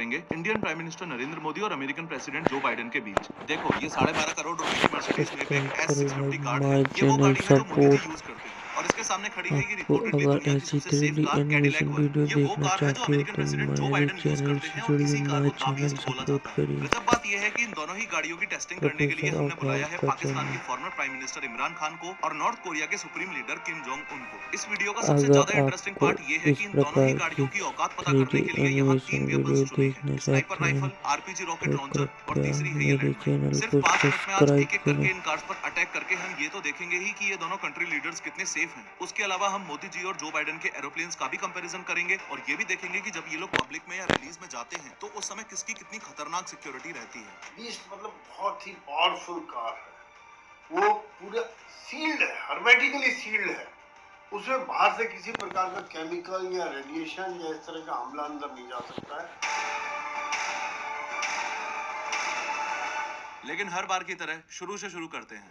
करेंगे Indian prime minister Narendra Modi और American president Joe Biden के बीच। देखो, ये 12.5 करोड़ रुपए की मर्सिडीज सब्सक्राइब मेबैक करो भाई S650 कार्ड है। माय ये वो चैनल गाड़ी है जो मोदी जी सपोर्ट। यूज करते हैं और इसके सामने खड़ी है ये आपको रिपोर्टेडली अगर दुनिया की ऐसी सबसे safe 3D car animation Cadillac one. Video ये वो देखना कार है जो चाहते हो अमेरिकन तो प्रेसिडेंट जो मेरे बाइडेन यूज चैनल करते से हैं और जुड़िए, इसी कार माय को दा चैनल बीस्ट बोला सपोर्ट जाता है। करिए। गजब बात यह है कि इन दोनों ही गाड़ियों की टेस्टिंग करने के लिए प्रोफेसर हमने बुलाया आकाश है का पाकिस्तान के channel. Former prime minister Imran Khan को और नॉर्थ कोरिया के supreme leader Kim Jong Un को। इस वीडियो का सबसे अगर ज्यादा इंटरेस्टिंग आपको पार्ट ये है इस कि इन दोनों ही प्रकार गाड़ियों की की औकात पता करने 3D के लिए यहाँ एनिमेशन 3 वेपन्स वीडियो चुने हैं। देखना स्नाइपर चाहते हैं राइफल, आरपीजी रॉकेट तो लॉन्चर और कृपया तीसरी है ये मेरे लैंडमाइन। चैनल सिर्फ को 5 मिनट में आज सब्सक्राइब एक एक करें। करके इन कार्स पर अटैक करके हम ये तो देखेंगे ही कि ये दोनों कंट्री लीडर्स कितने सेफ हैं। उसके अलावा हम मोदी जी और जो बाइडेन के एरोप्लेन्स का भी कंपैरिजन करेंगे और ये भी देखेंगे कि जब ये लोग पब्लिक में या रिलीज में जाते हैं तो उस समय किसकी कितनी खतरनाक सिक्योरिटी रहती है। बीस्ट मतलब बहुत ही पावरफुल कार है। वो पूरा सील्ड है, हर्मेटिकली सील्ड है। उसमें बाहर से किसी प्रकार का केमिकल या रेडिएशन या इस तरह का हमला अंदर नहीं जा सकता है। लेकिन हर बार की तरह शुरू से शुरू करते हैं।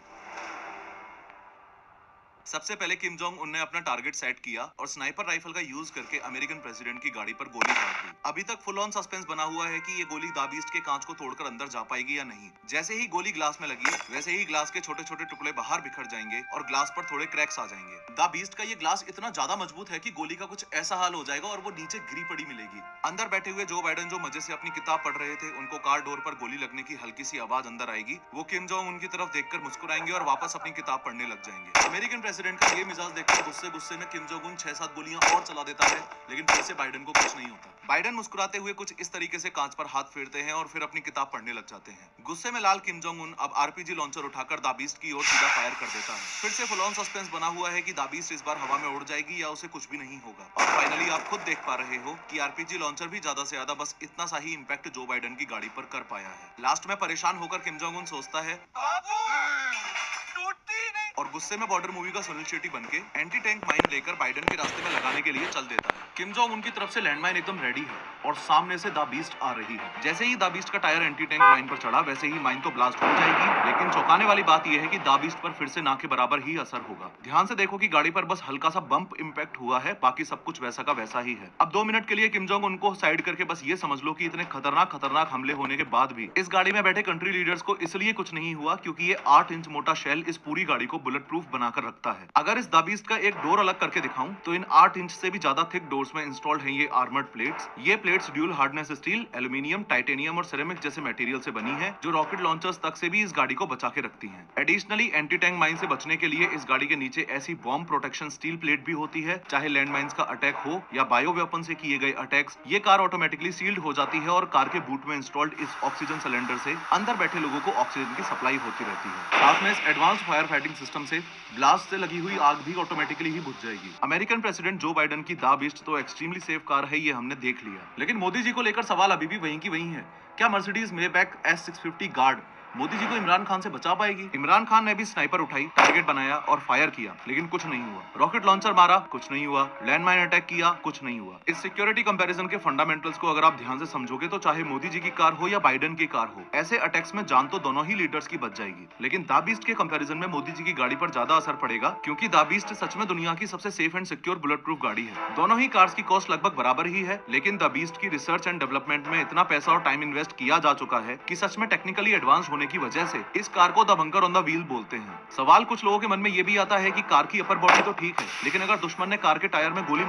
सबसे पहले किम जोंग उन ने अपना टारगेट सेट किया और स्नाइपर राइफल का यूज करके अमेरिकन प्रेसिडेंट की गाड़ी पर गोली दाग दी। अभी तक फुल ऑन सस्पेंस बना हुआ है कि ये गोली दा बीस्ट के कांच को तोड़कर अंदर जा पाएगी या नहीं। जैसे ही गोली ग्लास में लगी वैसे ही ग्लास के छोटे छोटे टुकड़े बाहर बिखर जाएंगे और ग्लास पर थोड़े क्रैक्स आ जाएंगे। दा बीस्ट का ये ग्लास इतना ज्यादा मजबूत है कि गोली का कुछ ऐसा हाल हो जाएगा और वो नीचे गिरी पड़ी मिलेगी। अंदर बैठे हुए जो बाइडेन जो मजे से अपनी किताब पढ़ रहे थे, उनको कार डोर पर गोली लगने की हल्की सी आवाज अंदर आएगी। वो किम जोंग उनकी तरफ देखकर मुस्कुराएंगे और वापस अपनी किताब पढ़ने लग जाएंगे। अमेरिकन प्रेसिडेंट का ये मिजाज देखकर गुस्से में किम जोंग उन 6-7 गोलियां और चला देता है, लेकिन फिर से बाइडेन को कुछ नहीं होता। बाइडेन मुस्कुराते हुए कुछ इस तरीके से कांच पर हाथ फेरते हैं और फिर अपनी किताब पढ़ने लग जाते हैं। गुस्से में लाल किम जोंग उन अब आरपीजी लॉन्चर उठाकर दा बीस्ट की ओर सीधा फायर कर देता है। फिर से फुल ऑन सस्पेंस बना हुआ है कि दा बीस्ट इस बार हवा में उड़ जाएगी या उसे कुछ भी नहीं होगा। और फाइनली आप खुद देख पा रहे हो कि आरपीजी लॉन्चर भी ज्यादा से ज्यादा बस इतना सा ही इंपैक्ट जो बाइडेन की गाड़ी पर कर पाया है। लास्ट में परेशान होकर किम जोंग उन सोचता है और गुस्से में बॉर्डर मूवी का सुनील शेट्टी बनके एंटी टैंक माइन लेकर बाइडेन के रास्ते में लगाने के लिए चल देता है। किम जोंग उनकी तरफ से लैंडमाइन एकदम रेडी है और सामने से दा बीस्ट आ रही है। जैसे ही दा बीस्ट का टायर एंटी टैंक माइन पर चढ़ा वैसे ही माइन तो ब्लास्ट हो जाएगी, लेकिन चौंकाने वाली बात यह है कि दा बीस्ट पर फिर से ना के बराबर ही असर होगा। ध्यान से देखो कि गाड़ी पर बस हल्का सा बम्प इंपैक्ट हुआ है, बाकी सब कुछ वैसा का वैसा ही है। अब 2 मिनट के लिए किम जोंग उनको साइड करके बस ये समझ लो कि इतने खतरनाक हमले होने के बाद भी इस गाड़ी में बैठे कंट्री लीडर्स को इसलिए कुछ नहीं हुआ क्योंकि ये 8 इंच मोटा शेल इस पूरी गाड़ी को बुलेट प्रूफ बनाकर रखता है। अगर इस दा बीस्ट का एक डोर अलग करके दिखाऊं तो इन 8 इंच से भी ज्यादा थिक डोर्स में इंस्टॉल्ड हैं ये आर्मर्ड प्लेट्स। ये plates dual hardness steel, aluminium, titanium और सिरेमिक जैसे मटेरियल से बनी है जो रॉकेट लॉन्चर्स तक से भी इस गाड़ी को बचा के रखती हैं। एडिशनली एंटी टैंक माइन से बचने के लिए इस गाड़ी के नीचे ऐसी बॉम्ब प्रोटेक्शन स्टील प्लेट भी होती है, चाहे लैंड माइंस का अटैक हो या बायो वेपन से किए गए अटैक्स, ये कार ऑटोमेटिकली सील्ड हो जाती है और कार के बूट में इंस्टॉल्ड इस ऑक्सीजन सिलेंडर से अंदर बैठे लोगों को ऑक्सीजन की सप्लाई होती रहती है। साथ में इस एडवांस फायर फाइटिंग सिस्टम से ब्लास्ट से लगी हुई आग भी ऑटोमेटिकली ही बुझ जाएगी। अमेरिकन प्रेसिडेंट जो बाइडेन की दा बीस्ट तो एक्सट्रीमली सेफ कार है, ये हमने देख लिया, लेकिन मोदी जी को लेकर सवाल अभी भी वहीं की वहीं है। क्या Mercedes Maybach S650 guard Modi ji को इमरान खान से बचा पाएगी? इमरान खान ने भी स्नाइपर उठाई, टारगेट बनाया और फायर किया, लेकिन कुछ नहीं हुआ। रॉकेट लॉन्चर मारा, कुछ नहीं हुआ। लैंडमाइन अटैक किया, कुछ नहीं हुआ। इस सिक्योरिटी कंपैरिजन के फंडामेंटल्स को अगर आप ध्यान से समझोगे तो चाहे मोदी जी की कार हो या बाइडेन की कार हो, ऐसे अटैक्स में जान तो दोनों ही लीडर्स की बच जाएगी। लेकिन दा बीस्ट के कंपैरिजन में मोदी जी की गाड़ी पर ज्यादा असर पड़ेगा क्योंकि दा बीस्ट सच में दुनिया की सबसे safe and secure bullet proof गाड़ी है। दोनों ही कार्स की कॉस्ट लगभग बराबर ही है, लेकिन दा बीस्ट की रिसर्च एंड डेवलपमेंट में इतना पैसा और टाइम इन्वेस्ट किया जा चुका है कि सच में टेक्निकली एडवांस होने की वजह से इस कार को the bunker on the wheel बोलते हैं। सवाल कुछ लोगों के मन में ये भी आता है कि कार की अपर बॉडी तो ठीक है, लेकिन अगर दुश्मन ने कार के टायर में गोली